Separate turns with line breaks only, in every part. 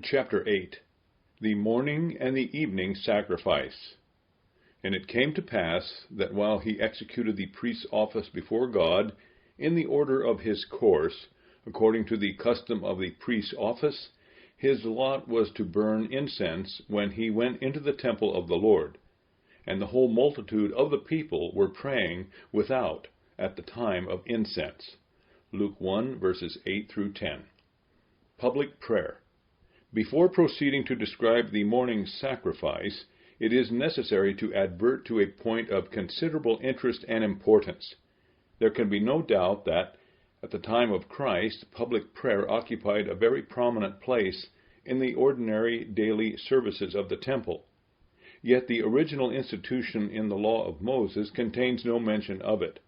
Chapter 8. The Morning and the Evening Sacrifice. And it came to pass that while he executed the priest's office before God, in the order of his course, according to the custom of the priest's office, his lot was to burn incense when he went into the temple of the Lord. And the whole multitude of the people were praying without at the time of incense. Luke 1, verses 8 through 10. Public prayer. Before proceeding to describe the morning sacrifice, it is necessary to advert to a point of considerable interest and importance. There can be no doubt that, at the time of Christ, public prayer occupied a very prominent place in the ordinary daily services of the temple. Yet the original institution in the law of Moses contains no mention of it,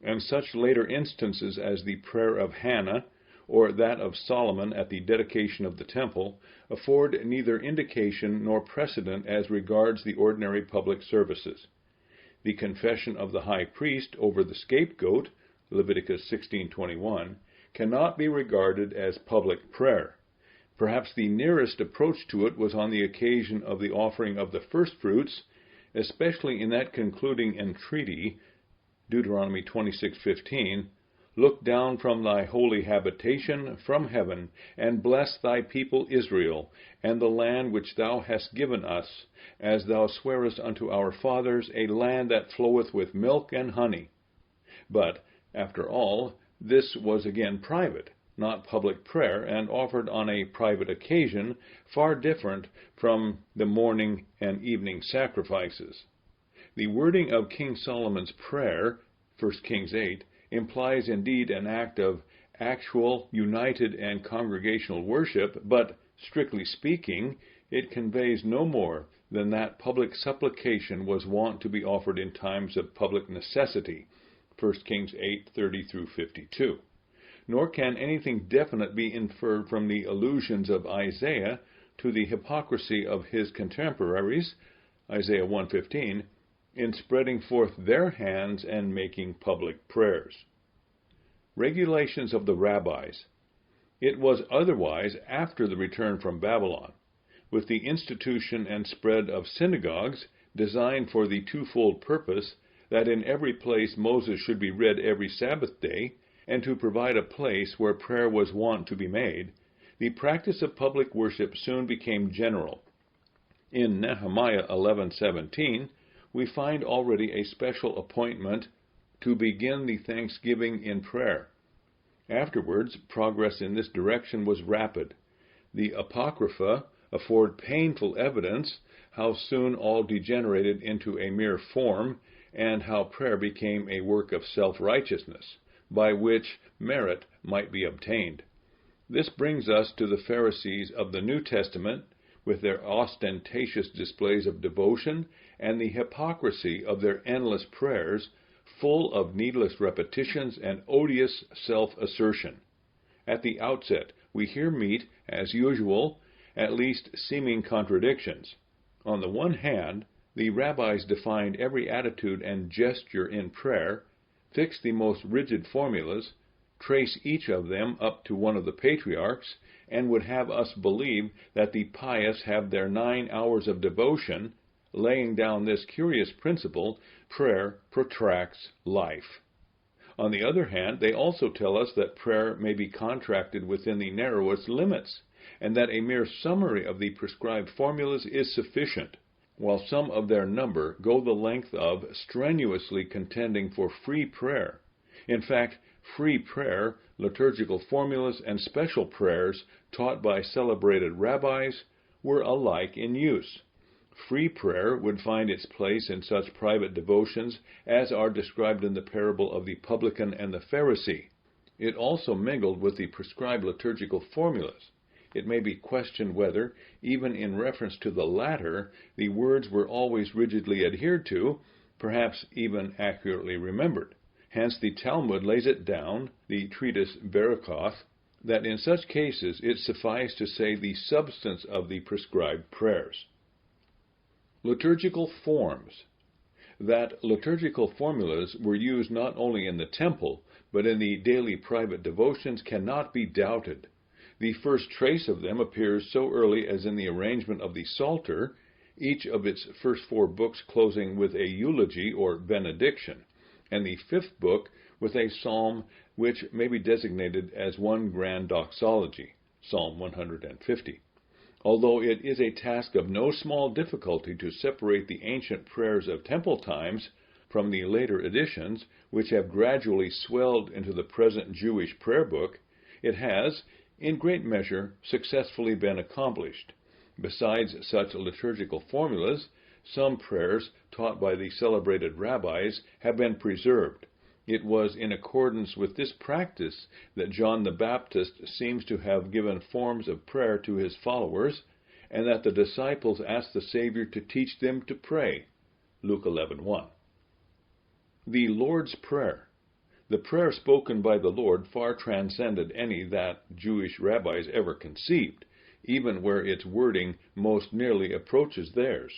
and such later instances as the prayer of Hannah, or that of Solomon at the dedication of the temple, afford neither indication nor precedent as regards the ordinary public services. The confession of the high priest over the scapegoat, Leviticus 16:21, cannot be regarded as public prayer. Perhaps the nearest approach to it was on the occasion of the offering of the firstfruits, especially in that concluding entreaty, Deuteronomy 26:15, "Look down from thy holy habitation from heaven, and bless thy people Israel, and the land which thou hast given us, as thou swearest unto our fathers, a land that floweth with milk and honey." But, after all, this was again private, not public prayer, and offered on a private occasion, far different from the morning and evening sacrifices. The wording of King Solomon's prayer, 1 Kings 8, implies indeed an act of actual, united, and congregational worship, but, strictly speaking, it conveys no more than that public supplication was wont to be offered in times of public necessity, 1 Kings 8:30-52. Nor can anything definite be inferred from the allusions of Isaiah to the hypocrisy of his contemporaries, Isaiah 1:15, in spreading forth their hands and making public prayers. Regulations of the rabbis. It was otherwise after the return from Babylon, with the institution and spread of synagogues, designed for the twofold purpose that in every place Moses should be read every Sabbath day, and to provide a place where prayer was wont to be made. The practice of public worship soon became general. In Nehemiah 11:17, we find already a special appointment to begin the thanksgiving in prayer. Afterwards, progress in this direction was rapid. The Apocrypha afford painful evidence how soon all degenerated into a mere form, and how prayer became a work of self-righteousness, by which merit might be obtained. This brings us to the Pharisees of the New Testament, with their ostentatious displays of devotion, and the hypocrisy of their endless prayers, full of needless repetitions and odious self-assertion. At the outset, we here meet, as usual, at least seeming contradictions. On the one hand, the rabbis defined every attitude and gesture in prayer, fixed the most rigid formulas, trace each of them up to one of the patriarchs, and would have us believe that the pious have their 9 hours of devotion, laying down this curious principle: prayer protracts life. On the other hand, they also tell us that prayer may be contracted within the narrowest limits, and that a mere summary of the prescribed formulas is sufficient, while some of their number go the length of strenuously contending for free prayer. In fact, free prayer, liturgical formulas, and special prayers taught by celebrated rabbis were alike in use. Free prayer would find its place in such private devotions as are described in the parable of the publican and the Pharisee. It also mingled with the prescribed liturgical formulas. It may be questioned whether, even in reference to the latter, the words were always rigidly adhered to, perhaps even accurately remembered. Hence the Talmud lays it down, the treatise Berechoth, that in such cases it sufficed to say the substance of the prescribed prayers. Liturgical forms. That liturgical formulas were used not only in the temple, but in the daily private devotions cannot be doubted. The first trace of them appears so early as in the arrangement of the Psalter, each of its first 4 books closing with a eulogy or benediction, and the 5th book with a psalm which may be designated as one grand doxology, Psalm 150. Although it is a task of no small difficulty to separate the ancient prayers of temple times from the later editions, which have gradually swelled into the present Jewish prayer book, it has, in great measure, successfully been accomplished. Besides such liturgical formulas, some prayers taught by the celebrated rabbis have been preserved. It was in accordance with this practice that John the Baptist seems to have given forms of prayer to his followers, and that the disciples asked the Savior to teach them to pray. Luke 11:1. The Lord's Prayer. The prayer spoken by the Lord far transcended any that Jewish rabbis ever conceived, even where its wording most nearly approaches theirs.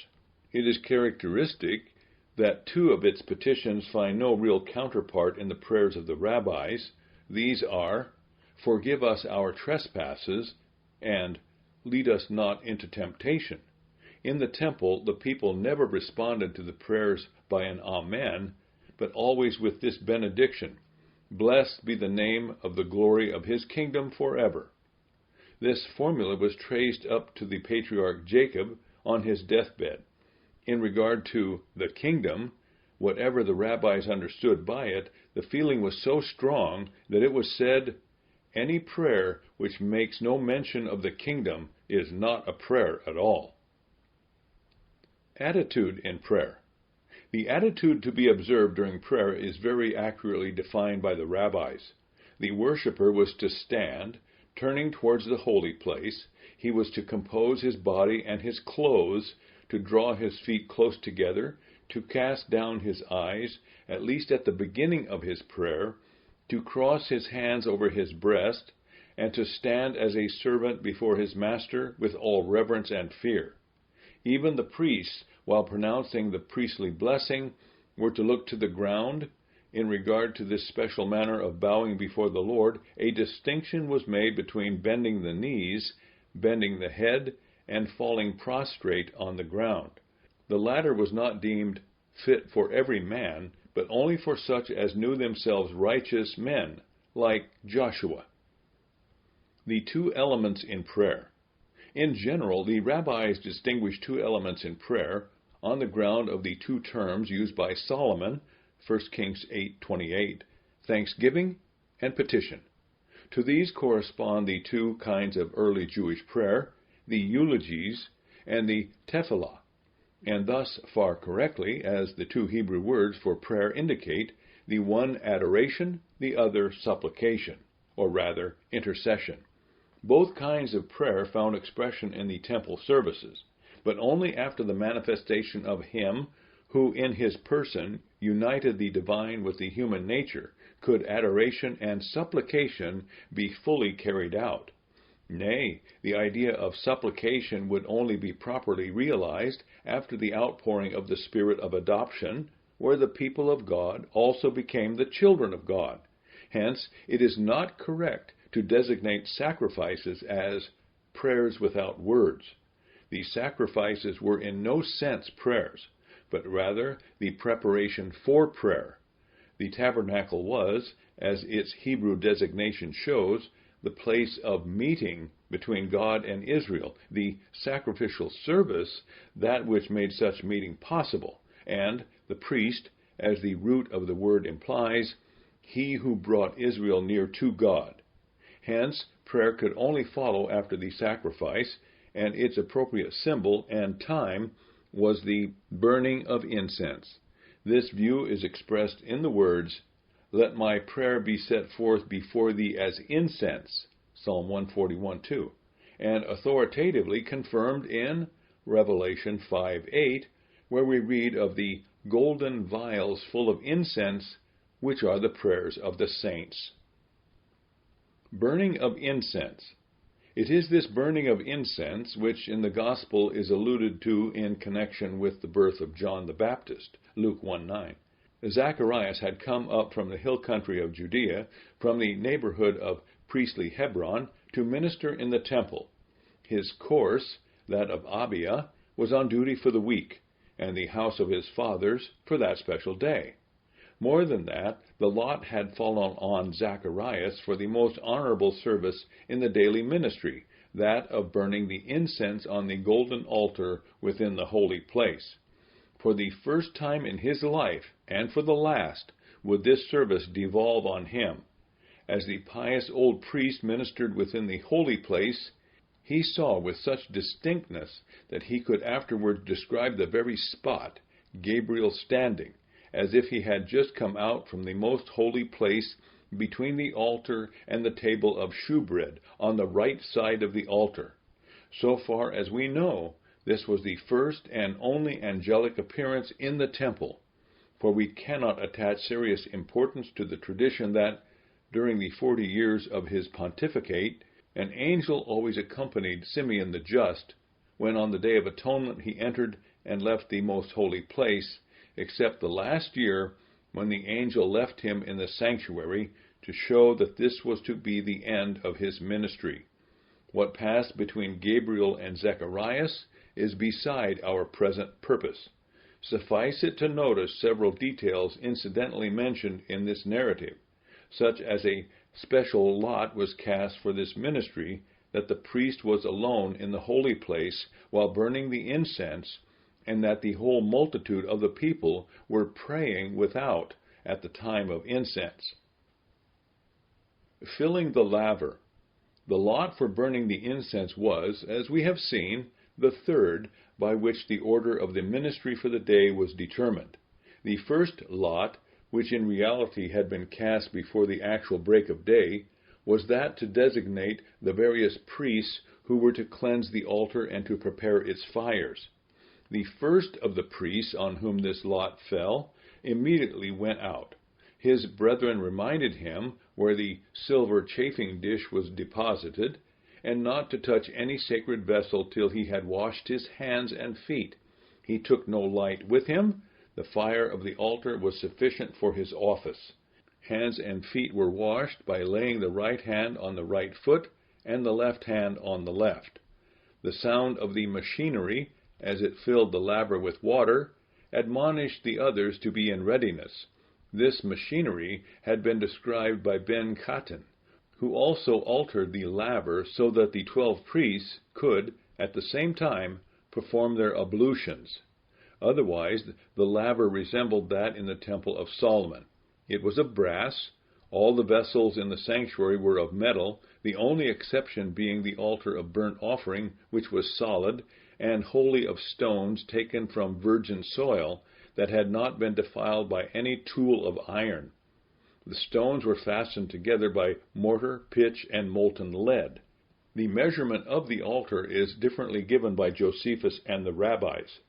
It is characteristic that 2 of its petitions find no real counterpart in the prayers of the rabbis. These are, "Forgive us our trespasses," and "Lead us not into temptation." In the temple, the people never responded to the prayers by an Amen, but always with this benediction, "Blessed be the name of the glory of his kingdom forever." This formula was traced up to the patriarch Jacob on his deathbed. In regard to the kingdom, whatever the rabbis understood by it, the feeling was so strong that it was said, "Any prayer which makes no mention of the kingdom is not a prayer at all." Attitude in prayer. The attitude to be observed during prayer is very accurately defined by the rabbis. The worshipper was to stand, turning towards the holy place. He was to compose his body and his clothes, to draw his feet close together, to cast down his eyes, at least at the beginning of his prayer, to cross his hands over his breast, and to stand as a servant before his master with all reverence and fear. Even the priests, while pronouncing the priestly blessing, were to look to the ground. In regard to this special manner of bowing before the Lord, a distinction was made between bending the knees, bending the head, and falling prostrate on the ground. The latter was not deemed fit for every man, but only for such as knew themselves righteous men, like Joshua. The 2 elements in prayer. In general, the rabbis distinguish 2 elements in prayer on the ground of the 2 terms used by Solomon, 1 Kings 8:28, thanksgiving and petition. To these correspond the 2 kinds of early Jewish prayer, the eulogies and the tefillah, and thus, far correctly, as the 2 Hebrew words for prayer indicate, the one adoration, the other supplication, or rather intercession. Both kinds of prayer found expression in the temple services, but only after the manifestation of Him who in His person united the divine with the human nature could adoration and supplication be fully carried out. Nay, the idea of supplication would only be properly realized after the outpouring of the Spirit of adoption, where the people of God also became the children of God. Hence, it is not correct to designate sacrifices as prayers without words. These sacrifices were in no sense prayers, but rather the preparation for prayer. The tabernacle was, as its Hebrew designation shows, the place of meeting between God and Israel, the sacrificial service, that which made such meeting possible, and the priest, as the root of the word implies, he who brought Israel near to God. Hence, prayer could only follow after the sacrifice, and its appropriate symbol and time was the burning of incense. This view is expressed in the words, "Let my prayer be set forth before thee as incense," Psalm 141:2, and authoritatively confirmed in Revelation 5:8, where we read of the golden vials full of incense, which are the prayers of the saints. Burning of incense. It is this burning of incense which in the Gospel is alluded to in connection with the birth of John the Baptist, Luke 1:9. Zacharias had come up from the hill country of Judea, from the neighborhood of priestly Hebron, to minister in the temple. His course, that of Abia, was on duty for the week, and the house of his fathers for that special day. More than that, the lot had fallen on Zacharias for the most honorable service in the daily ministry, that of burning the incense on the golden altar within the holy place. For the first time in his life, and for the last, would this service devolve on him. As the pious old priest ministered within the holy place, he saw with such distinctness that he could afterwards describe the very spot, Gabriel standing, as if he had just come out from the most holy place between the altar and the table of shewbread on the right side of the altar. So far as we know, this was the first and only angelic appearance in the temple, for we cannot attach serious importance to the tradition that, during the 40 years of his pontificate, an angel always accompanied Simeon the Just, when on the Day of Atonement he entered and left the most holy place, except the last year, when the angel left him in the sanctuary to show that this was to be the end of his ministry. What passed between Gabriel and Zacharias is beside our present purpose. Suffice it to notice several details incidentally mentioned in this narrative, such as a special lot was cast for this ministry, that the priest was alone in the holy place while burning the incense, and that the whole multitude of the people were praying without at the time of incense. Filling the laver. The lot for burning the incense was, as we have seen, the third by which the order of the ministry for the day was determined. The first lot, which in reality had been cast before the actual break of day, was that to designate the various priests who were to cleanse the altar and to prepare its fires. The first of the priests on whom this lot fell immediately went out. His brethren reminded him where the silver chafing dish was deposited, and not to touch any sacred vessel till he had washed his hands and feet. He took no light with him. The fire of the altar was sufficient for his office. Hands and feet were washed by laying the right hand on the right foot and the left hand on the left. The sound of the machinery, as it filled the laver with water, admonished the others to be in readiness. This machinery had been described by Ben Katan, who also altered the laver so that the 12 priests could, at the same time, perform their ablutions. Otherwise, the laver resembled that in the temple of Solomon. It was of brass. All the vessels in the sanctuary were of metal, the only exception being the altar of burnt offering, which was solid, and wholly of stones taken from virgin soil that had not been defiled by any tool of iron. The stones were fastened together by mortar, pitch, and molten lead. The measurement of the altar is differently given by Josephus and the rabbis.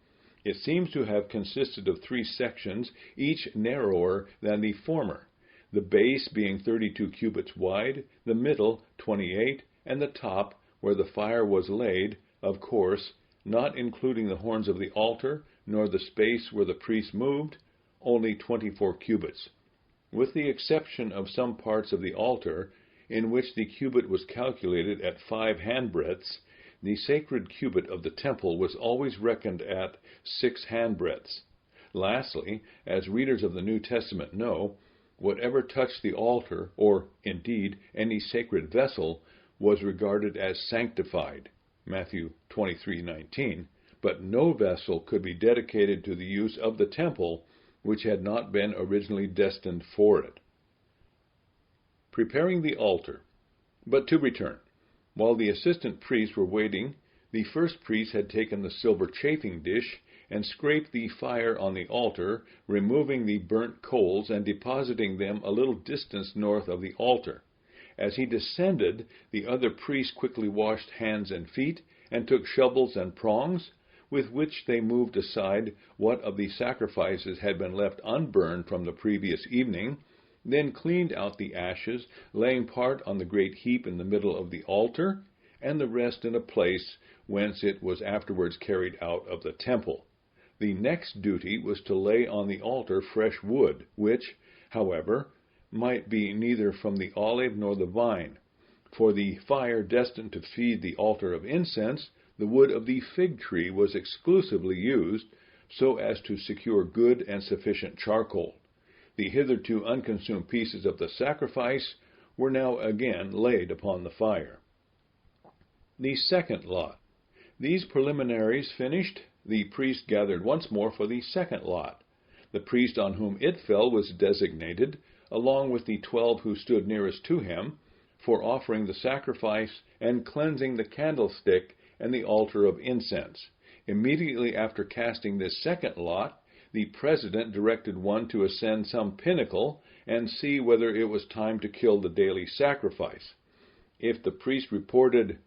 It seems to have consisted of 3 sections, each narrower than the former, the base being 32 cubits wide, the middle 28, and the top, where the fire was laid, of course, not including the horns of the altar, nor the space where the priest moved, only 24 cubits. With the exception of some parts of the altar, in which the cubit was calculated at 5 handbreadths, the sacred cubit of the temple was always reckoned at 6 handbreadths. Lastly, as readers of the New Testament know, whatever touched the altar, or, indeed, any sacred vessel, was regarded as sanctified, Matthew 23:19, but no vessel could be dedicated to the use of the temple which had not been originally destined for it. Preparing the altar. But to return. While the assistant priests were waiting, the first priest had taken the silver chafing dish and scraped the fire on the altar, removing the burnt coals and depositing them a little distance north of the altar. As he descended, the other priests quickly washed hands and feet, and took shovels and prongs, with which they moved aside what of the sacrifices had been left unburned from the previous evening, then cleaned out the ashes, laying part on the great heap in the middle of the altar, and the rest in a place whence it was afterwards carried out of the temple. The next duty was to lay on the altar fresh wood, which, however, might be neither from the olive nor the vine, For the fire destined to feed the altar of incense, the wood of the fig tree was exclusively used, so as to secure good and sufficient charcoal. The hitherto unconsumed pieces of the sacrifice were now again laid upon the fire. The second lot. These preliminaries finished, the priest gathered once more for the second lot. The priest on whom it fell was designated, along with the 12 who stood nearest to him, for offering the sacrifice and cleansing the candlestick and the altar of incense. Immediately after casting this second lot, the president directed one to ascend some pinnacle and see whether it was time to kill the daily sacrifice. If the priest reported,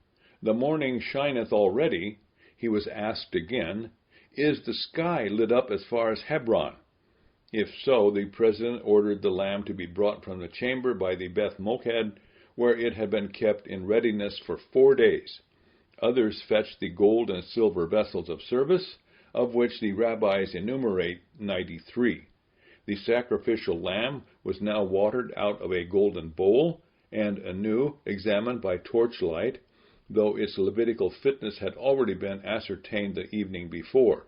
"The morning shineth already," he was asked again, "Is the sky lit up as far as Hebron?" If so, the president ordered the lamb to be brought from the chamber by the Beth Moked, where it had been kept in readiness for 4 days. Others fetched the gold and silver vessels of service, of which the rabbis enumerate 93. The sacrificial lamb was now watered out of a golden bowl, and anew examined by torchlight, though its Levitical fitness had already been ascertained the evening before.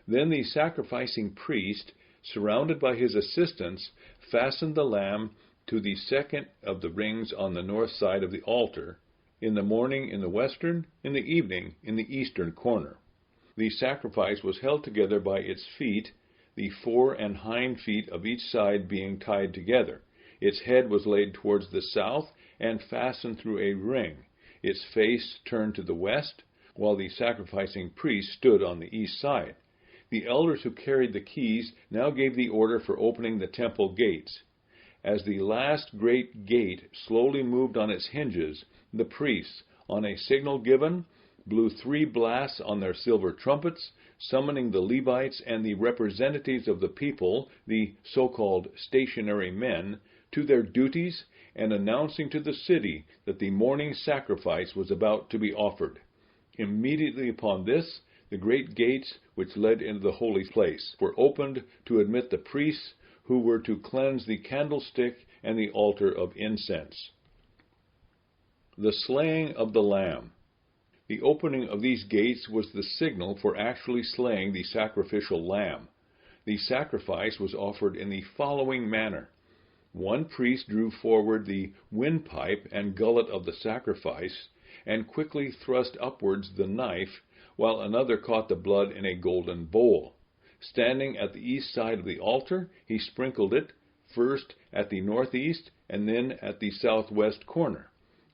Then the sacrificing priest, surrounded by his assistants, fastened the lamb to the second of the rings on the north side of the altar, in the morning in the western, in the evening in the eastern corner. The sacrifice was held together by its feet, the fore and hind feet of each side being tied together. Its head was laid towards the south and fastened through a ring, its face turned to the west, while the sacrificing priest stood on the east side. The elders who carried the keys now gave the order for opening the temple gates. As the last great gate slowly moved on its hinges, the priests, on a signal given, blew 3 blasts on their silver trumpets, summoning the Levites and the representatives of the people, the so-called stationary men, to their duties, and announcing to the city that the morning sacrifice was about to be offered. Immediately upon this, the great gates which led into the holy place were opened to admit the priests who were to cleanse the candlestick and the altar of incense. The slaying of the lamb. The opening of these gates was the signal for actually slaying the sacrificial lamb. The sacrifice was offered in the following manner. One priest drew forward the windpipe and gullet of the sacrifice, and quickly thrust upwards the knife, while another caught the blood in a golden bowl. Standing at the east side of the altar, he sprinkled it, first at the northeast and then at the southwest corner,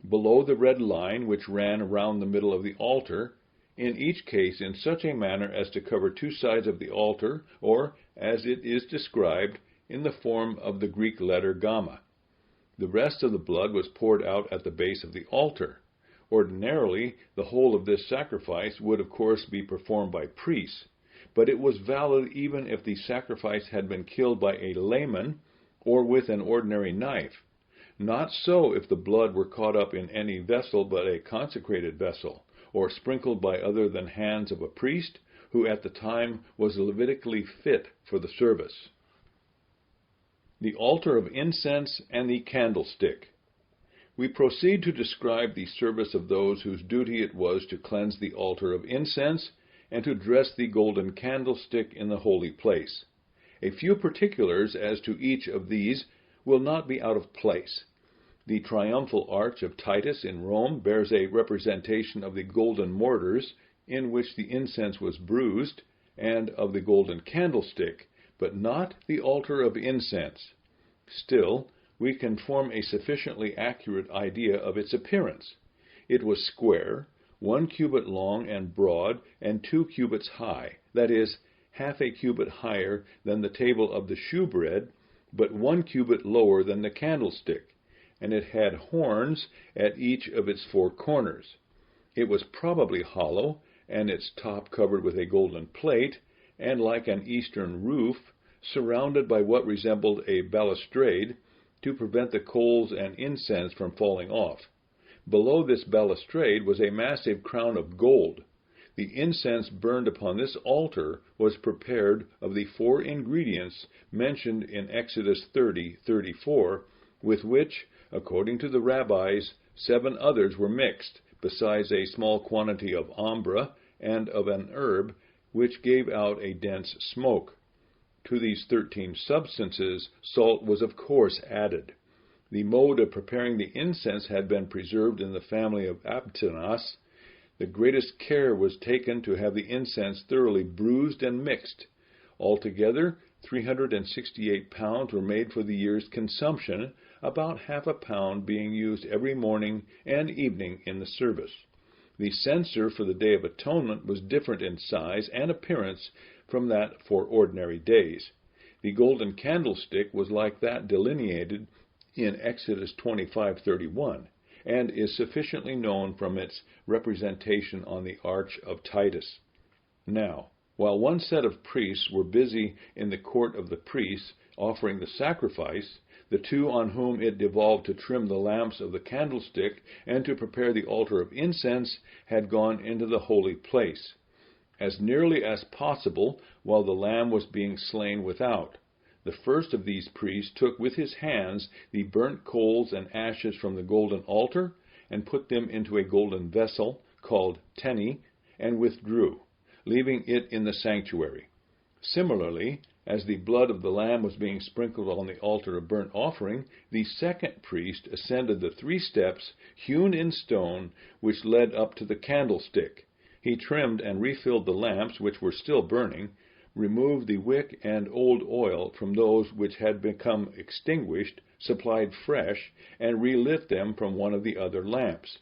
below the red line which ran around the middle of the altar, in each case in such a manner as to cover 2 sides of the altar, or, as it is described, in the form of the Greek letter gamma. The rest of the blood was poured out at the base of the altar. Ordinarily, the whole of this sacrifice would of course be performed by priests, but it was valid even if the sacrifice had been killed by a layman or with an ordinary knife. Not so if the blood were caught up in any vessel but a consecrated vessel, or sprinkled by other than hands of a priest, who at the time was Levitically fit for the service. The altar of incense and the candlestick. We proceed to describe the service of those whose duty it was to cleanse the altar of incense and to dress the golden candlestick in the holy place. A few particulars as to each of these will not be out of place. The triumphal arch of Titus in Rome bears a representation of the golden mortars in which the incense was bruised, and of the golden candlestick, but not the altar of incense. Still, we can form a sufficiently accurate idea of its appearance. It was square, 1 cubit long and broad, and 2 cubits high, that is, half a cubit higher than the table of the shewbread, but 1 cubit lower than the candlestick, and it had horns at each of its 4 corners. It was probably hollow, and its top covered with a golden plate, and like an eastern roof, surrounded by what resembled a balustrade, to prevent the coals and incense from falling off. Below this balustrade was a massive crown of gold. The incense burned upon this altar was prepared of the 4 ingredients mentioned in Exodus 30:34, with which, according to the rabbis, 7 others were mixed, besides a small quantity of ambra and of an herb, which gave out a dense smoke. To these 13 substances salt was of course added. The mode of preparing the incense had been preserved in the family of Abtinas. The greatest care was taken to have the incense thoroughly bruised and mixed. Altogether, 368 pounds were made for the year's consumption, about half a pound being used every morning and evening in the service. The censer for the Day of Atonement was different in size and appearance from that for ordinary days. The golden candlestick was like that delineated in Exodus 25:31, and is sufficiently known from its representation on the Arch of Titus. Now, while one set of priests were busy in the court of the priests offering the sacrifice, the 2 on whom it devolved to trim the lamps of the candlestick and to prepare the altar of incense had gone into the holy place, as nearly as possible while the lamb was being slain without. The first of these priests took with his hands the burnt coals and ashes from the golden altar, and put them into a golden vessel, called teni, and withdrew, leaving it in the sanctuary. Similarly, as the blood of the lamb was being sprinkled on the altar of burnt offering, the second priest ascended the 3 steps hewn in stone which led up to the candlestick. He trimmed and refilled the lamps which were still burning, removed the wick and old oil from those which had become extinguished, supplied fresh, and relit them from one of the other lamps.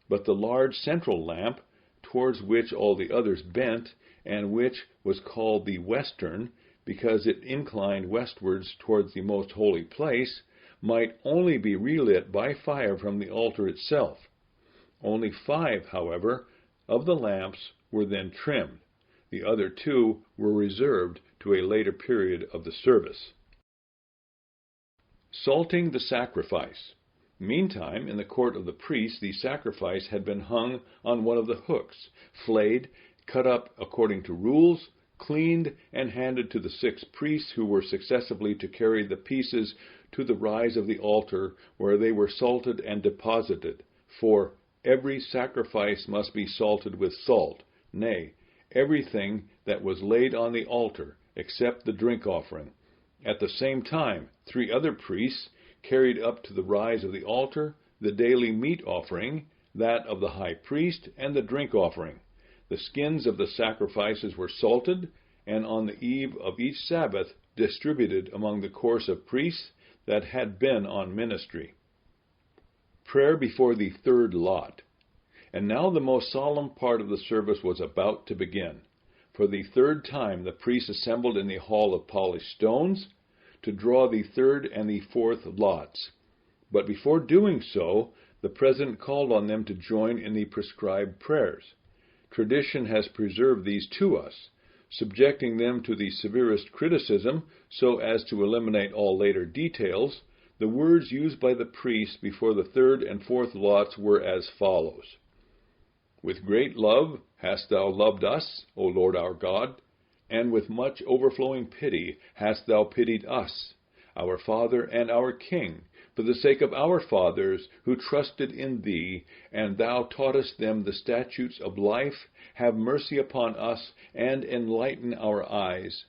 But the large central lamp, towards which all the others bent, and which was called the western, because it inclined westwards towards the most holy place, might only be relit by fire from the altar itself. Only 5, however, of the lamps were then trimmed. The other 2 were reserved to a later period of the service. Salting the sacrifice. Meantime, in the court of the priests, the sacrifice had been hung on one of the hooks, flayed, cut up according to rules, cleaned, and handed to the 6 priests who were successively to carry the pieces to the rise of the altar, where they were salted and deposited. For every sacrifice must be salted with salt, nay, everything that was laid on the altar, except the drink offering. At the same time, 3 other priests carried up to the rise of the altar the daily meat offering, that of the high priest, and the drink offering. The skins of the sacrifices were salted, and on the eve of each Sabbath distributed among the course of priests that had been on ministry. Prayer before the 3rd lot. And now the most solemn part of the service was about to begin. For the 3rd time the priests assembled in the hall of polished stones to draw the 3rd and the 4th lots. But before doing so, the president called on them to join in the prescribed prayers. Tradition has preserved these to us, subjecting them to the severest criticism so as to eliminate all later details. The words used by the priests before the 3rd and 4th lots were as follows. With great love hast thou loved us, O Lord our God, and with much overflowing pity hast thou pitied us, our Father and our King, for the sake of our fathers who trusted in thee, and thou taughtest them the statutes of life. Have mercy upon us, and enlighten our eyes.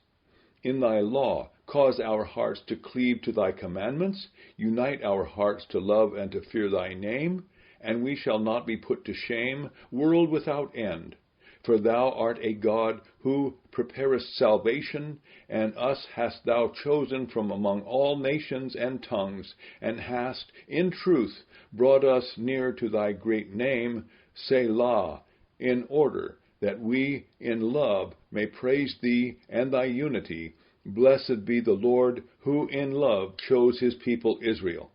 In thy law cause our hearts to cleave to thy commandments, unite our hearts to love and to fear thy name, and we shall not be put to shame, world without end. For thou art a God who preparest salvation, and us hast thou chosen from among all nations and tongues, and hast, in truth, brought us near to thy great name, Selah, in order that we in love may praise thee and thy unity. Blessed be the Lord, who in love chose his people Israel.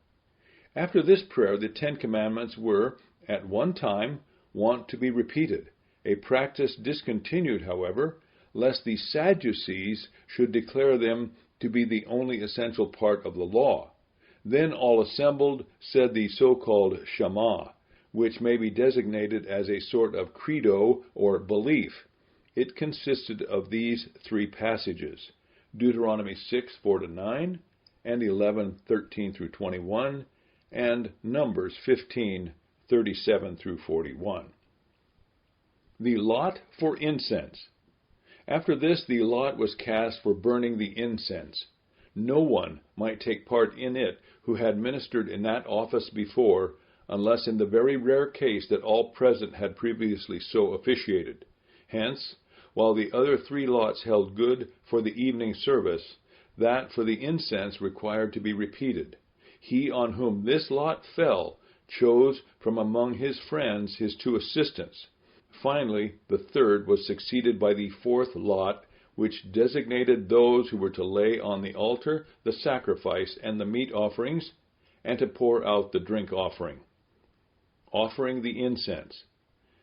After this prayer, the 10 Commandments were, at one time, wont to be repeated, a practice discontinued, however, lest the Sadducees should declare them to be the only essential part of the law. Then all assembled said the so-called Shema, which may be designated as a sort of credo or belief. It consisted of these 3 passages, Deuteronomy 6:4-9, and 11:13-21, and Numbers 15:3-5. 37 through 41. The lot for incense. After this, the lot was cast for burning the incense. No one might take part in it who had ministered in that office before, unless in the very rare case that all present had previously so officiated. Hence, while the other 3 lots held good for the evening service, that for the incense required to be repeated. He on whom this lot fell chose from among his friends his 2 assistants. Finally, the 3rd was succeeded by the 4th lot, which designated those who were to lay on the altar the sacrifice and the meat offerings, and to pour out the drink offering. Offering the incense.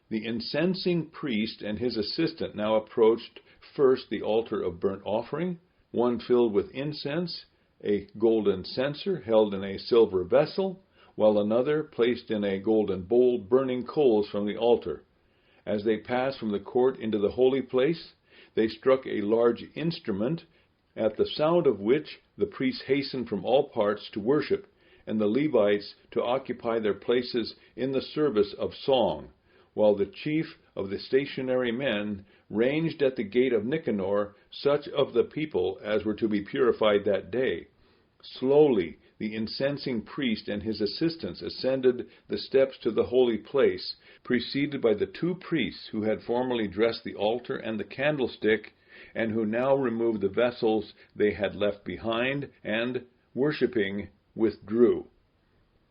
The incensing priest and his assistant now approached first the altar of burnt offering, one filled with incense, a golden censer held in a silver vessel, while another placed in a golden bowl burning coals from the altar. As they passed from the court into the holy place, they struck a large instrument, at the sound of which the priests hastened from all parts to worship, and the Levites to occupy their places in the service of song, while the chief of the stationary men ranged at the gate of Nicanor such of the people as were to be purified that day. Slowly the incensing priest and his assistants ascended the steps to the holy place, preceded by the 2 priests who had formerly dressed the altar and the candlestick, and who now removed the vessels they had left behind, and, worshipping, withdrew.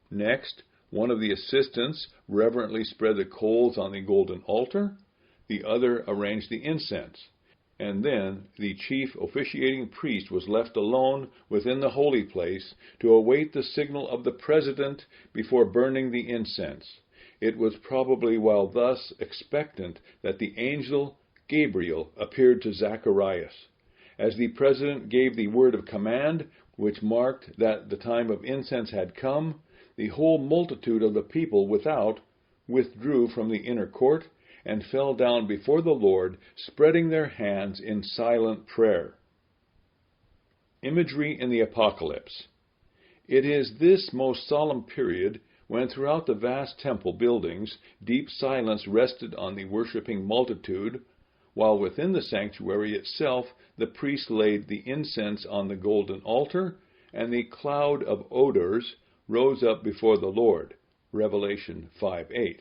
Next, one of the assistants reverently spread the coals on the golden altar, the other arranged the incense, and then the chief officiating priest was left alone within the holy place to await the signal of the president before burning the incense. It was probably while thus expectant that the angel Gabriel appeared to Zacharias. As the president gave the word of command, which marked that the time of incense had come, the whole multitude of the people without withdrew from the inner court and fell down before the Lord, spreading their hands in silent prayer. Imagery in the Apocalypse. It is this most solemn period when throughout the vast temple buildings deep silence rested on the worshipping multitude, while within the sanctuary itself the priest laid the incense on the golden altar, and the cloud of odors rose up before the Lord, Revelation 5:8,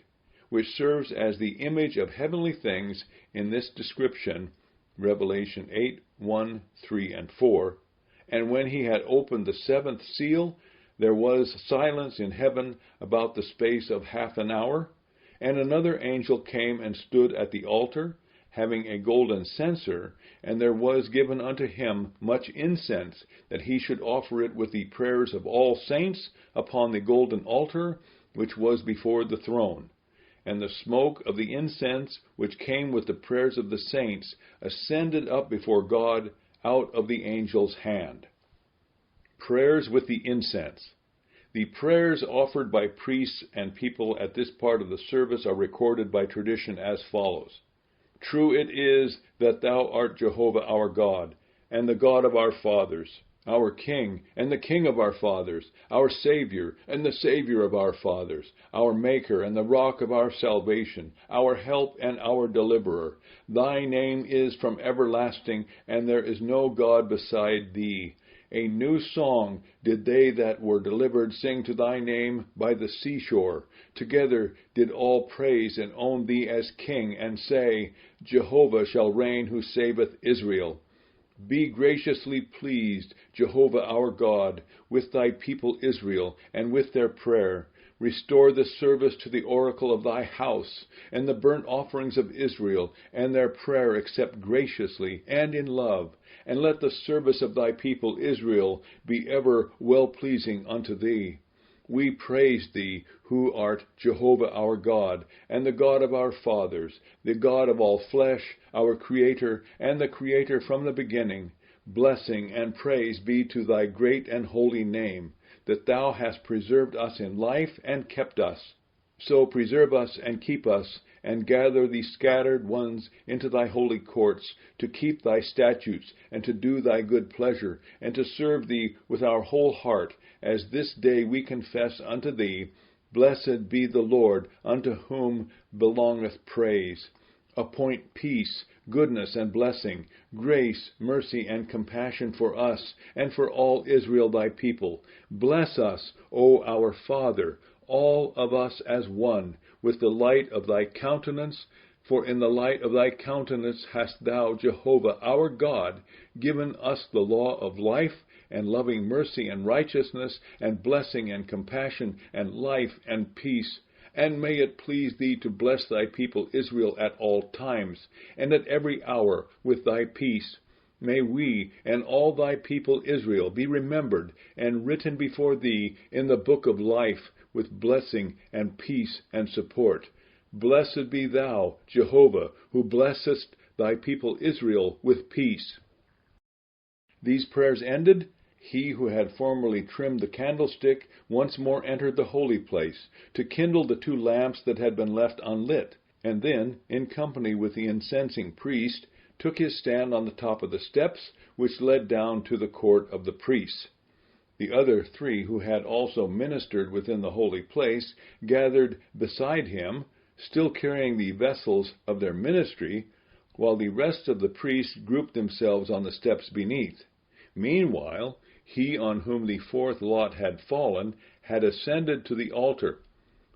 which serves as the image of heavenly things in this description, Revelation 8:1, 3, and 4. And when he had opened the 7th seal, there was silence in heaven about the space of half an hour, and another angel came and stood at the altar, having a golden censer, and there was given unto him much incense, that he should offer it with the prayers of all saints upon the golden altar, which was before the throne. And the smoke of the incense, which came with the prayers of the saints, ascended up before God out of the angel's hand. Prayers with the incense. The prayers offered by priests and people at this part of the service are recorded by tradition as follows. True it is that thou art Jehovah our God, and the God of our fathers, our King, and the King of our fathers, our Savior, and the Savior of our fathers, our Maker, and the rock of our salvation, our help and our deliverer. Thy name is from everlasting, and there is no God beside thee. A new song did they that were delivered sing to thy name by the seashore. Together did all praise and own thee as King, and say, Jehovah shall reign who saveth Israel. Be graciously pleased, Jehovah our God, with thy people Israel, and with their prayer. Restore the service to the oracle of thy house, and the burnt offerings of Israel, and their prayer accept graciously and in love. And let the service of thy people Israel be ever well-pleasing unto thee. We praise thee, who art Jehovah our God, and the God of our fathers, the God of all flesh, our Creator, and the Creator from the beginning. Blessing and praise be to thy great and holy name, that thou hast preserved us in life and kept us. So preserve us and keep us, and gather the scattered ones into thy holy courts, to keep thy statutes, and to do thy good pleasure, and to serve thee with our whole heart, as this day we confess unto thee, Blessed be the Lord, unto whom belongeth praise. Appoint peace, goodness, and blessing, grace, mercy, and compassion for us, and for all Israel thy people. Bless us, O our Father, all of us as one, with the light of thy countenance. For in the light of thy countenance hast thou, Jehovah our God, given us the law of life, and loving mercy and righteousness, and blessing and compassion, and life and peace. And may it please thee to bless thy people Israel at all times, and at every hour with thy peace. May we and all thy people Israel be remembered and written before thee in the book of life, with blessing and peace and support. Blessed be thou, Jehovah, who blessest thy people Israel with peace. These prayers ended, he who had formerly trimmed the candlestick once more entered the holy place, to kindle the 2 lamps that had been left unlit, and then, in company with the incensing priest, took his stand on the top of the steps which led down to the court of the priests. The other 3 who had also ministered within the holy place gathered beside him, still carrying the vessels of their ministry, while the rest of the priests grouped themselves on the steps beneath. Meanwhile, he on whom the 4th lot had fallen had ascended to the altar.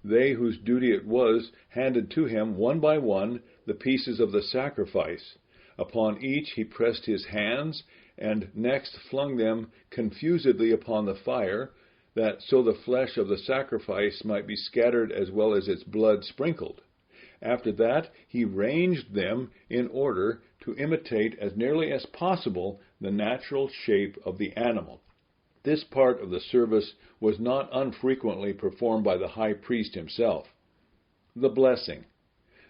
They whose duty it was handed to him one by one the pieces of the sacrifice. Upon each he pressed his hands, and next flung them confusedly upon the fire, that so the flesh of the sacrifice might be scattered as well as its blood sprinkled. After that he ranged them in order to imitate as nearly as possible the natural shape of the animal. This part of the service was not unfrequently performed by the high priest himself. The blessing.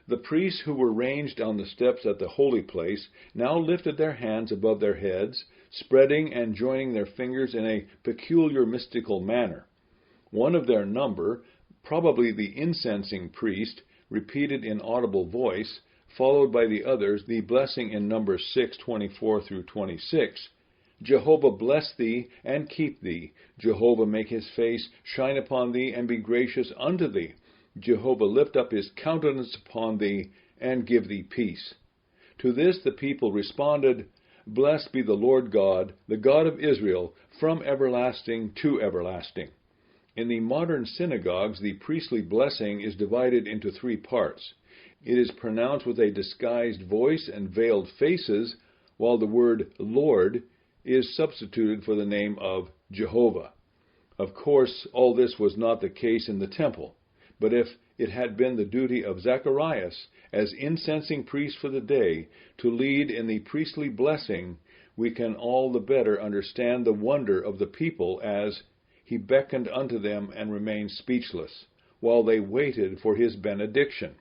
The priests who were ranged on the steps at the holy place now lifted their hands above their heads, spreading and joining their fingers in a peculiar mystical manner. One of their number, probably the incensing priest, repeated in audible voice, followed by the others, the blessing in Numbers 6:24 through 26. Jehovah bless thee and keep thee. Jehovah make his face shine upon thee and be gracious unto thee. Jehovah lift up his countenance upon thee and give thee peace. To this the people responded, Blessed be the Lord God, the God of Israel, from everlasting to everlasting. In the modern synagogues, the priestly blessing is divided into 3 parts. It is pronounced with a disguised voice and veiled faces, while the word Lord is substituted for the name of Jehovah. Of course, all this was not the case in the temple, but if it had been the duty of Zacharias, as incensing priest for the day, to lead in the priestly blessing, we can all the better understand the wonder of the people as he beckoned unto them and remained speechless, while they waited for his benediction.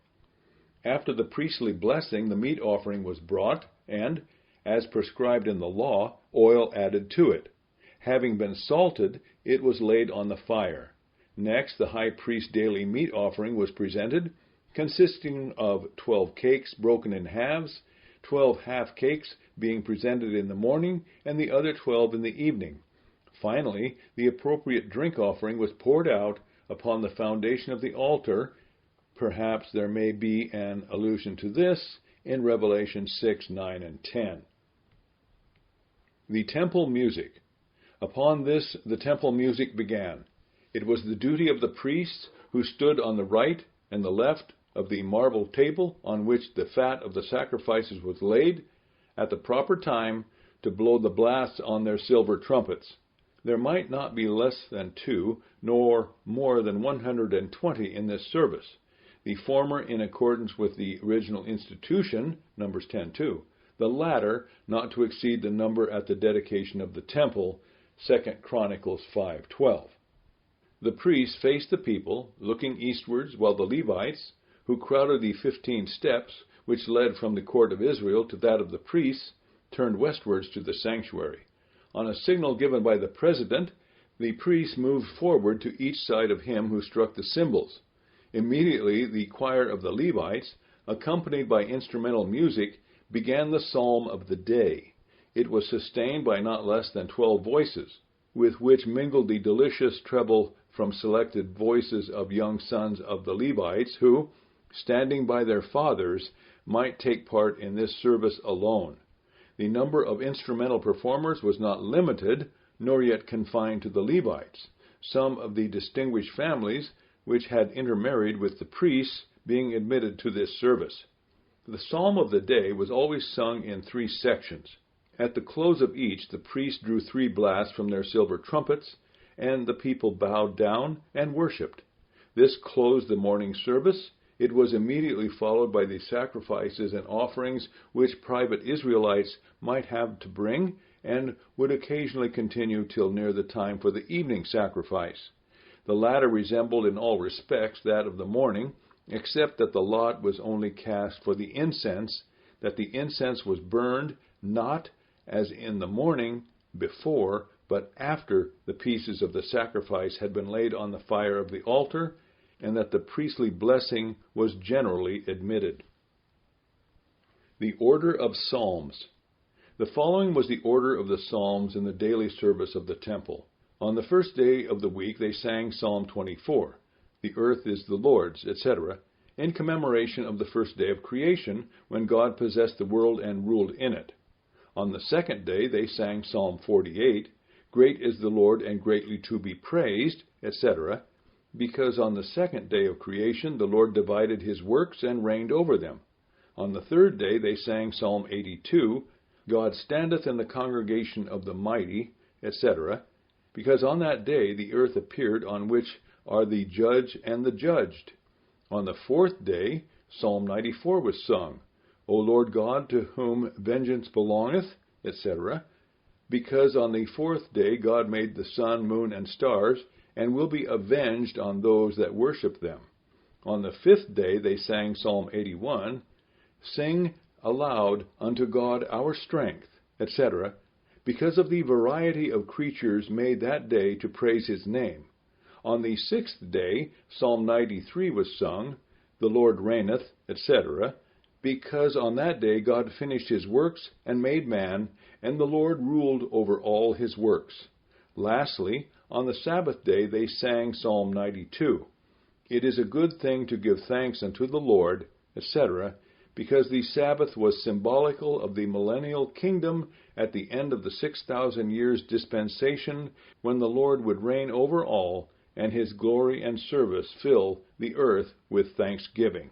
After the priestly blessing, the meat offering was brought, and, as prescribed in the law, oil added to it. Having been salted, it was laid on the fire. Next, the high priest's daily meat offering was presented, consisting of 12 cakes broken in halves, 12 half cakes being presented in the morning, and the other 12 in the evening. Finally, the appropriate drink offering was poured out upon the foundation of the altar. Perhaps there may be an allusion to this in Revelation 6, 9, and 10. The temple music. Upon this the temple music began. It was the duty of the priests, who stood on the right and the left of the marble table on which the fat of the sacrifices was laid, at the proper time to blow the blasts on their silver trumpets. There might not be less than 2, nor more than 120 in this service, the former in accordance with the original institution, Numbers 10:2, the latter not to exceed the number at the dedication of the temple, 2 Chronicles 5:12. The priests faced the people, looking eastwards, while the Levites, who crowded the 15 steps which led from the court of Israel to that of the priests, turned westwards to the sanctuary. On a signal given by the president, the priests moved forward to each side of him who struck the cymbals. Immediately the choir of the Levites, accompanied by instrumental music, began the psalm of the day. It was sustained by not less than 12 voices, with which mingled the delicious treble from selected voices of young sons of the Levites who, standing by their fathers, might take part in this service alone. The number of instrumental performers was not limited, nor yet confined to the Levites, some of the distinguished families which had intermarried with the priests being admitted to this service. The psalm of the day was always sung in 3 sections. At the close of each, the priests drew 3 blasts from their silver trumpets, and the people bowed down and worshipped. This closed the morning service. It was immediately followed by the sacrifices and offerings which private Israelites might have to bring, and would occasionally continue till near the time for the evening sacrifice. The latter resembled in all respects that of the morning, except that the lot was only cast for the incense, that the incense was burned not as in the morning before, but after the pieces of the sacrifice had been laid on the fire of the altar, and that the priestly blessing was generally admitted. The order of psalms. The following was the order of the psalms in the daily service of the temple. On the first day of the week they sang Psalm 24, "The earth is the Lord's," etc., in commemoration of the first day of creation, when God possessed the world and ruled in it. On the second day they sang Psalm 48, "Great is the Lord and greatly to be praised," etc., because on the second day of creation the Lord divided his works and reigned over them. On the third day they sang Psalm 82, "God standeth in the congregation of the mighty," etc., because on that day the earth appeared, on which are the judge and the judged. On the fourth day Psalm 94 was sung, "O Lord God, to whom vengeance belongeth," etc., because on the fourth day God made the sun, moon, and stars, and will be avenged on those that worship them. On the fifth day they sang Psalm 81, "Sing aloud unto God our strength," etc., because of the variety of creatures made that day to praise his name. On the sixth day Psalm 93 was sung, "The Lord reigneth," etc., because on that day God finished his works and made man, and the Lord ruled over all his works. Lastly, on the Sabbath day they sang Psalm 92, "It is a good thing to give thanks unto the Lord," etc., because the Sabbath was symbolical of the millennial kingdom at the end of the 6,000 years dispensation, when the Lord would reign over all, and his glory and service fill the earth with thanksgiving.